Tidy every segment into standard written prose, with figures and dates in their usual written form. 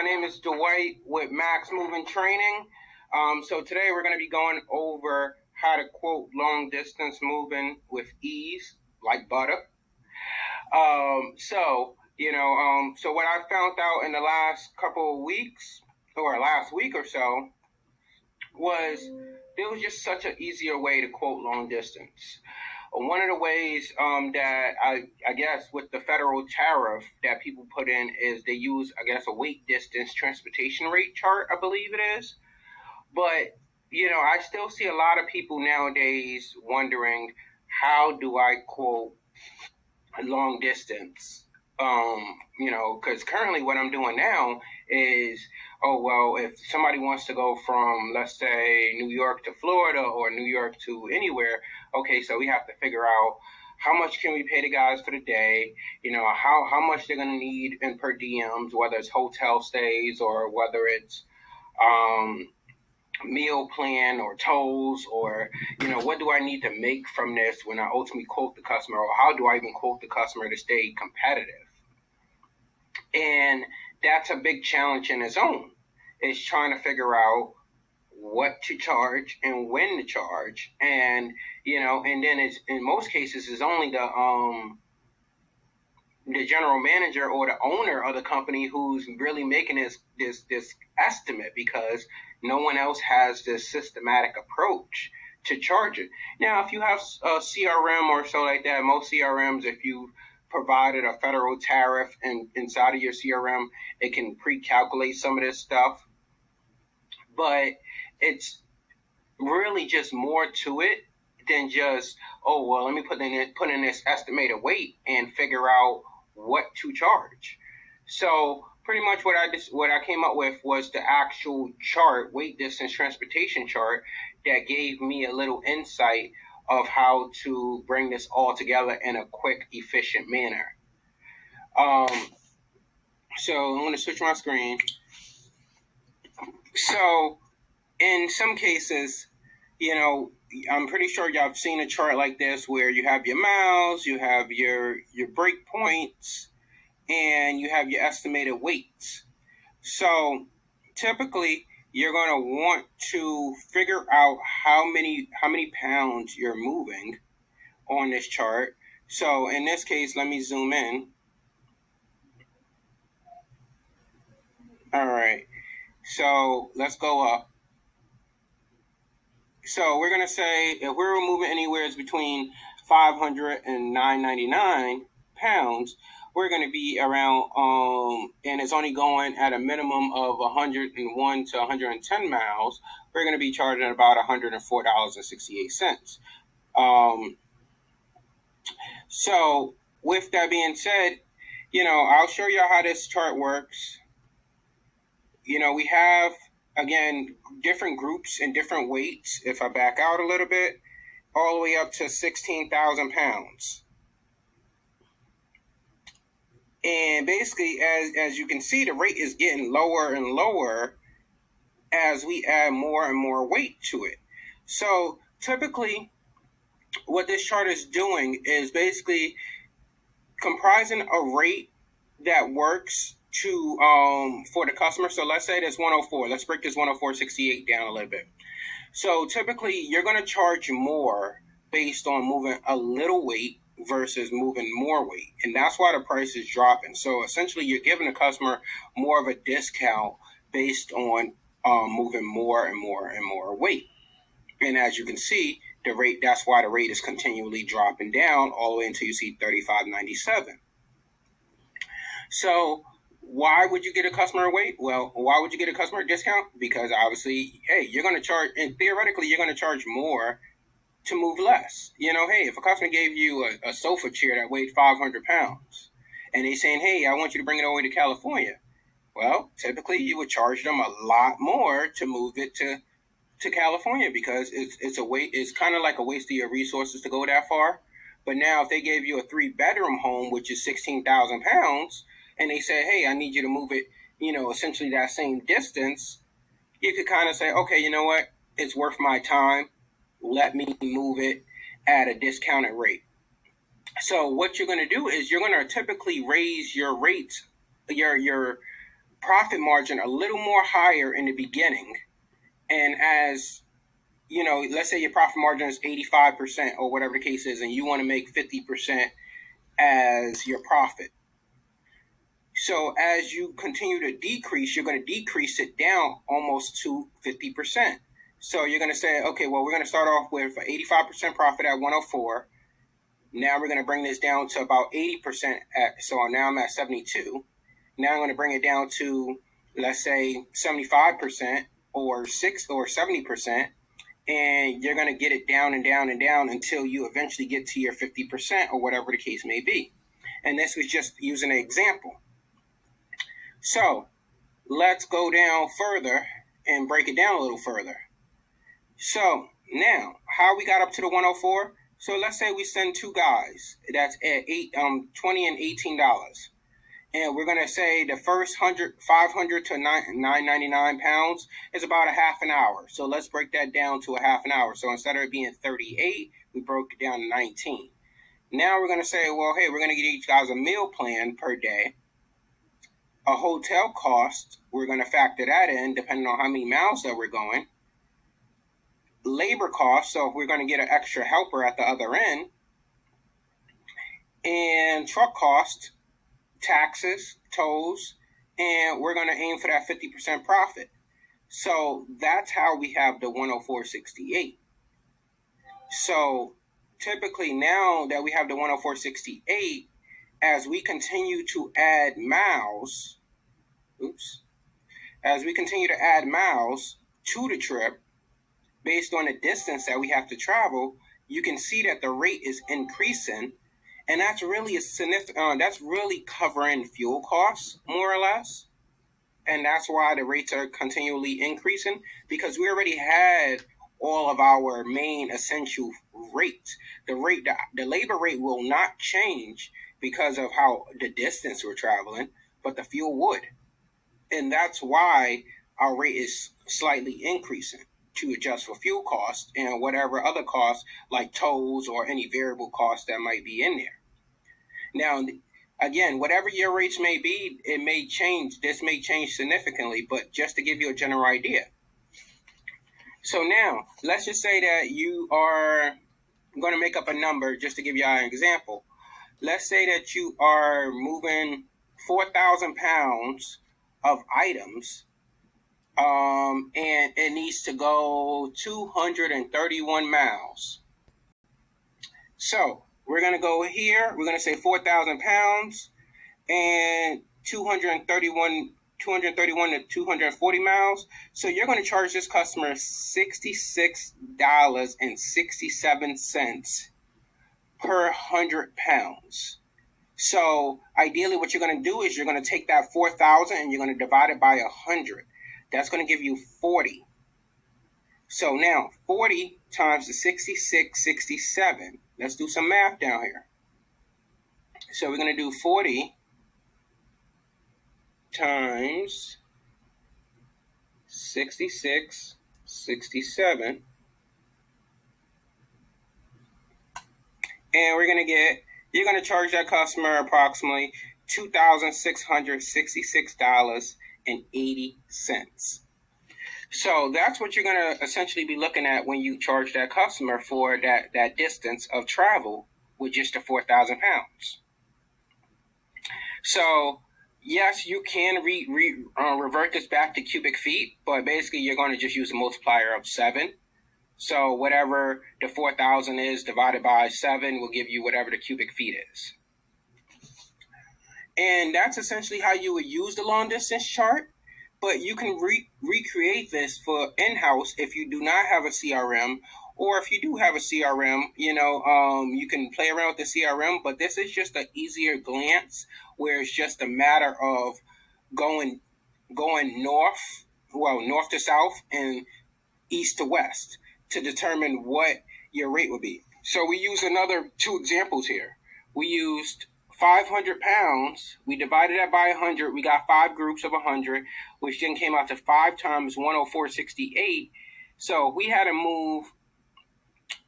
My name is Dwight with Max Moving Training. So today we're going to be going over how to quote long distance moving with ease, like butter. So what I found out in the last couple of weeks, or last week or so, was there was just such an easier way to quote long distance. One of the ways that I guess with the federal tariff that people put in is they use, I guess, a weight distance transportation rate chart, I believe it is. But, I still see a lot of people nowadays wondering, how do I quote a long distance? Because currently what I'm doing now is, oh, well, if somebody wants to go from, let's say, New York to Florida or New York to anywhere, okay, so we have to figure out how much can we pay the guys for the day, how much they're going to need in per diems, whether it's hotel stays or whether it's um, meal plan or tolls, or what do I need to make from this when I ultimately quote the customer, or how do I even quote the customer to stay competitive? And that's a big challenge in its own, is trying to figure out what to charge and when to charge. And and then it's, in most cases, is only the general manager or the owner of the company who's really making this estimate, because no one else has this systematic approach to charge it. Now, if you have a CRM or so like that, most CRMs, if you provided a federal tariff and inside of your CRM, it can pre-calculate some of this stuff. But it's really just more to it than just, oh, well, let me put in this estimated weight and figure out what to charge. So pretty much what I came up with was the actual chart, weight distance transportation chart, that gave me a little insight of how to bring this all together in a quick, efficient manner. So I'm going to switch my screen. So in some cases, I'm pretty sure y'all have seen a chart like this where you have your miles, you have your break points, and you have your estimated weights. So typically, you're going to want to figure out how many pounds you're moving on this chart. So in this case, let me zoom in. All right. So let's go up. So we're going to say if we're moving anywhere between 500 and 999 pounds, we're going to be around, and it's only going at a minimum of 101 to 110 miles, we're going to be charging about $104.68. So with that being said, I'll show you how this chart works. We have, again, different groups and different weights. If I back out a little bit, all the way up to 16,000 pounds. And basically, as you can see, the rate is getting lower and lower as we add more and more weight to it. So typically, what this chart is doing is basically comprising a rate that works to for the customer. So let's say there's 104. Let's break this 104.68 down a little bit. So typically, you're going to charge more based on moving a little weight versus moving more weight. And that's why the price is dropping. So essentially, you're giving the customer more of a discount based on moving more and more and more weight. And as you can see, that's why the rate is continually dropping down all the way until you see $35.97. So why would you get a customer a weight? Well, why would you get a customer a discount? Because obviously, hey, you're going to charge, and theoretically, you're going to charge more to move less. Hey, if a customer gave you a sofa chair that weighed 500 pounds, and they're saying, hey, I want you to bring it all the way to California, well, typically you would charge them a lot more to move it to California, because it's kind of like a waste of your resources to go that far. But now if they gave you a 3-bedroom home, which is 16,000 pounds, and they said, hey, I need you to move it, essentially that same distance, you could kind of say, okay, you know what? It's worth my time. Let me move it at a discounted rate. So what you're going to do is you're going to typically raise your rates, your profit margin a little more higher in the beginning. And as you know, let's say your profit margin is 85% or whatever the case is, and you want to make 50% as your profit. So as you continue to decrease, you're going to decrease it down almost to 50%. So you're going to say, okay, well, we're going to start off with 85% profit at 104. Now we're going to bring this down to about 80% so now I'm at 72. Now I'm going to bring it down to, let's say, 75% or 70%. And you're going to get it down and down and down until you eventually get to your 50% or whatever the case may be. And this was just using an example. So let's go down further and break it down a little further. So now, how we got up to the 104? So let's say we send two guys. That's at $20 and $18. And we're going to say the first 500 to 999 pounds is about a half an hour. So let's break that down to a half an hour. So instead of it being 38, we broke it down to 19. Now we're going to say, well, hey, we're going to get each guys a meal plan per day. A hotel cost, we're going to factor that in depending on how many miles that we're going. Labor costs, so if we're going to get an extra helper at the other end. And truck cost, taxes, tolls, and we're going to aim for that 50% profit. So that's how we have the 104.68. So typically now that we have the 104.68, as we continue to add miles, as we continue to add miles to the trip, based on the distance that we have to travel, you can see that the rate is increasing. And that's really a significant, that's really covering fuel costs, more or less. And that's why the rates are continually increasing, because we already had all of our main essential rates. The labor rate will not change because of how the distance we're traveling, but the fuel would. And that's why our rate is slightly increasing to adjust for fuel costs and whatever other costs like tolls or any variable costs that might be in there. Now, again, whatever your rates may be, it may change. This may change significantly, but just to give you a general idea. So now, let's just say that you are going to make up a number just to give you an example. Let's say that you are moving 4,000 pounds of items, and it needs to go 231 miles. So we're going to go here. We're going to say 4,000 pounds and 231 to 240 miles. So you're going to charge this customer $66.67 per 100 pounds. So ideally what you're going to do is you're going to take that 4,000 and you're going to divide it by 100. That's going to give you 40. So now 40 times the 66.67. Let's do some math down here. So we're going to do 40 times 66.67. And we're going to you're going to charge that customer approximately $2,666.80. So that's what you're going to essentially be looking at when you charge that customer for that distance of travel with just the 4,000 pounds. So yes, you can revert this back to cubic feet, but basically you're going to just use a multiplier of 7. So whatever the 4,000 is divided by 7 will give you whatever the cubic feet is. And that's essentially how you would use the long distance chart. But you can recreate this for in-house if you do not have a CRM, or if you do have a CRM, you can play around with the CRM. But this is just an easier glance where it's just a matter of going north to south and east to west to determine what your rate would be. So we use another 2 examples here. We used 500 pounds, we divided that by 100, we got 5 groups of 100, which then came out to 5 times 104.68. So we had to move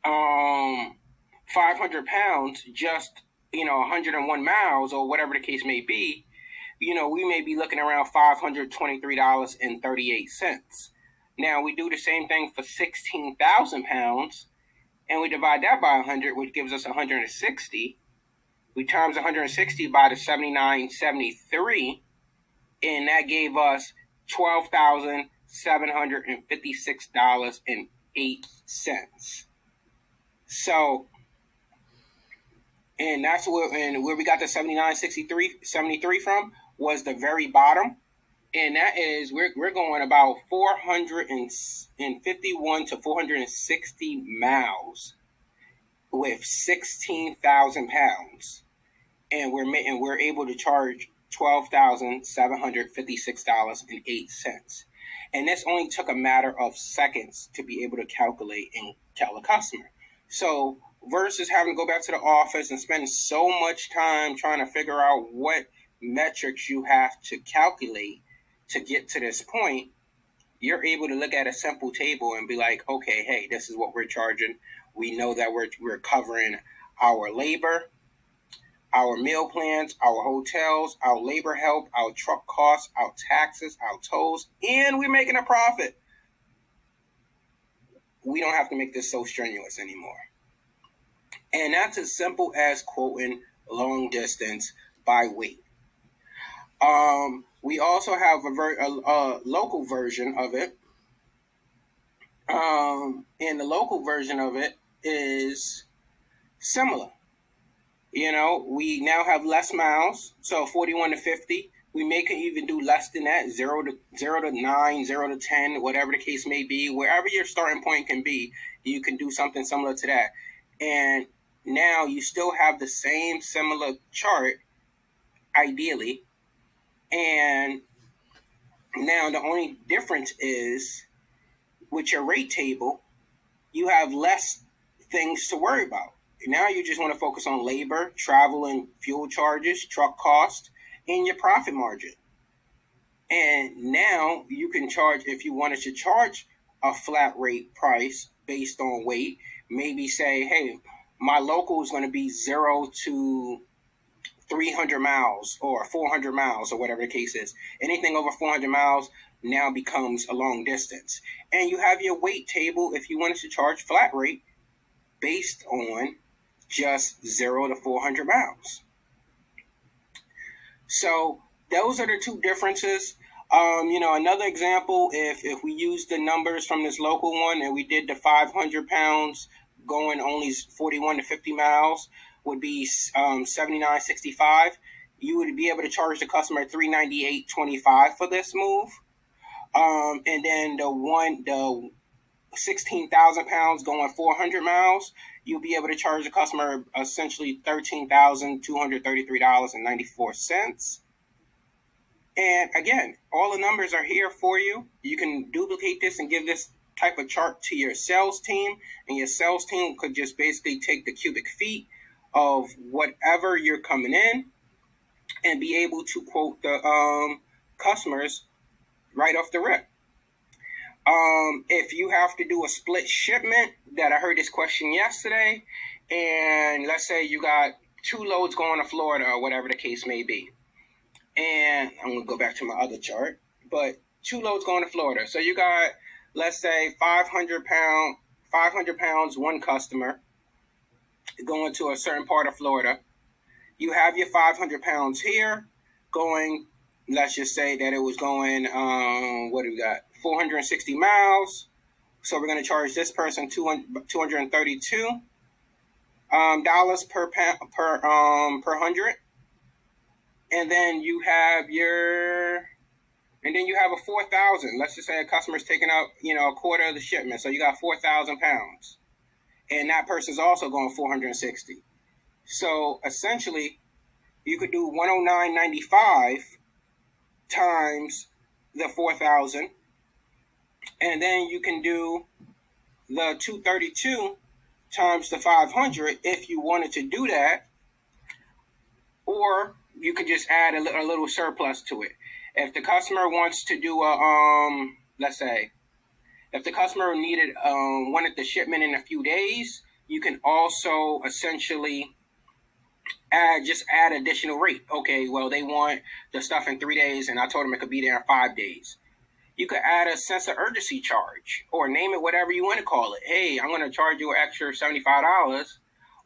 500 pounds, just 101 miles or whatever the case may be. we may be looking around $523.38. Now we do the same thing for 16,000 pounds, and we divide that by 100, which gives us 160. We times 160 by the 79.73, and that gave us $12,756.08. So, and that's where we got the 79.73 from was the very bottom, and that is we're going about 451 to 460 miles with 16,000 pounds, and we're able to charge $12,756.08. And this only took a matter of seconds to be able to calculate and tell a customer. So versus having to go back to the office and spend so much time trying to figure out what metrics you have to calculate to get to this point, you're able to look at a simple table and be like, okay, hey, this is what we're charging. We know that we're covering our labor, our meal plans, our hotels, our labor help, our truck costs, our taxes, our tolls, and we're making a profit. We don't have to make this so strenuous anymore. And that's as simple as quoting long distance by weight. We also have a local version of it. And the local version of it is similar. We now have less miles, so 41 to 50. We may can even do less than that, 0 to 9, 0 to 10, whatever the case may be. Wherever your starting point can be, you can do something similar to that. And now you still have the same similar chart, ideally. And now the only difference is with your rate table, you have less things to worry about. Now you just want to focus on labor, travel and fuel charges, truck cost, and your profit margin. And now you can charge, if you wanted to charge a flat rate price based on weight, maybe say, hey, my local is going to be 0 to 300 miles or 400 miles or whatever the case is. Anything over 400 miles now becomes a long distance. And you have your weight table if you wanted to charge flat rate based on just 0 to 400 miles. So those are the two differences. Another example, if we use the numbers from this local one and we did the 500 pounds going only 41 to 50 miles would be $79.65. You would be able to charge the customer $398.25 for this move. And then the 16,000 pounds going 400 miles, you'll be able to charge the customer essentially $13,233.94. And again, all the numbers are here for you. You can duplicate this and give this type of chart to your sales team, and your sales team could just basically take the cubic feet of whatever you're coming in and be able to quote the customers right off the rip. If you have to do a split shipment, that I heard this question yesterday, and let's say you got 2 loads going to Florida or whatever the case may be. And I'm going to go back to my other chart, but 2 loads going to Florida. So you got, let's say 500 pounds, one customer going to a certain part of Florida. You have your 500 pounds here going, let's just say that it was going, 460 miles. So we're going to charge this person $232 per 100. And then you have a 4,000. Let's just say a customer's taking out, a quarter of the shipment. So you got 4,000 pounds. And that person's also going 460. So essentially, you could do 109.95 times the 4,000. And then you can do the 232 times the 500 if you wanted to do that. Or you could just add a little surplus to it. If the customer wants to do let's say, if the customer wanted the shipment in a few days, you can also essentially add additional rate. Okay, well, they want the stuff in 3 days, and I told them it could be there in 5 days. You could add a sense of urgency charge, or name it whatever you want to call it. Hey, I'm going to charge you an extra $75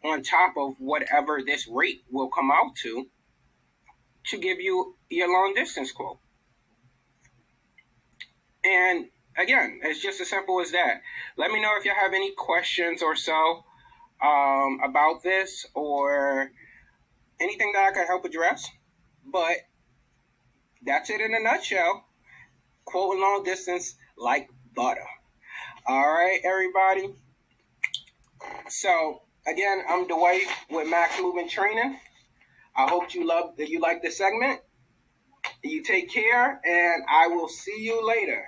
on top of whatever this rate will come out to give you your long distance quote. And again, it's just as simple as that. Let me know if you have any questions or so about this, or anything that I can help address. But that's it in a nutshell. Quoting long distance like butter. All right, everybody. So again, I'm Dwight with Max Movement Training. I hope you like this segment. You take care, and I will see you later.